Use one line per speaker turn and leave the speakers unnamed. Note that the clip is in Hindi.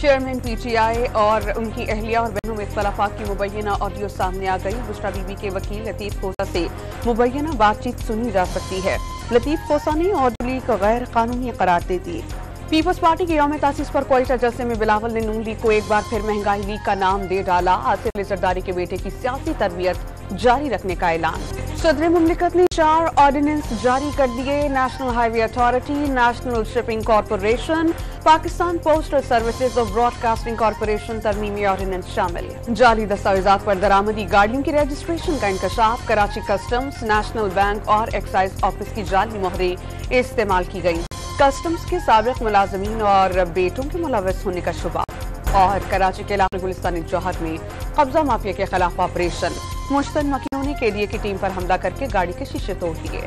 चेयरमैन पीटीआई और उनकी अहलिया और बहनों में इख्तलाफात की मुबैना ऑडियो सामने आ गई। बुशरा बीबी के वकील लतीफ खोसा से मुबैना बातचीत सुनी जा सकती है। लतीफ खोसा ने ऑडियो लीक गैर कानूनी करार दे दी। पीपल्स पार्टी के यौम तासीस पर क्वेटा जलसे में बिलावल ने नून लीग को एक बार फिर महंगाई लीग का नाम दे डाला। आसिफ जरदारी के बेटे की सियासी तरबियत जारी रखने का ऐलान। सदर मुमलिकत ने 4 ऑर्डिनेंस जारी कर दिए। National highway authority, national shipping corporation, Pakistan postal services और ब्रॉडकास्टिंग कॉरपोरेशन तरमीमी ऑर्डिनेंस शामिल। जाली दस्तावेजात पर दरामदी गाड़ियों की रजिस्ट्रेशन का इंकशाफ। कराची कस्टम्स, नेशनल बैंक और एक्साइज ऑफिस की जाली मोहरें इस्तेमाल की गई। कस्टम्स के साबिक मुलाजमीन और बेटों के मुलविस होने का शुबा। और कराची के इलाके गुलिस्तानी जौहर में कब्जा माफिया के खिलाफ ऑपरेशन। मुश्तन मकीनों ने केडीए की टीम पर हमला करके गाड़ी के शीशे तोड़ दिए।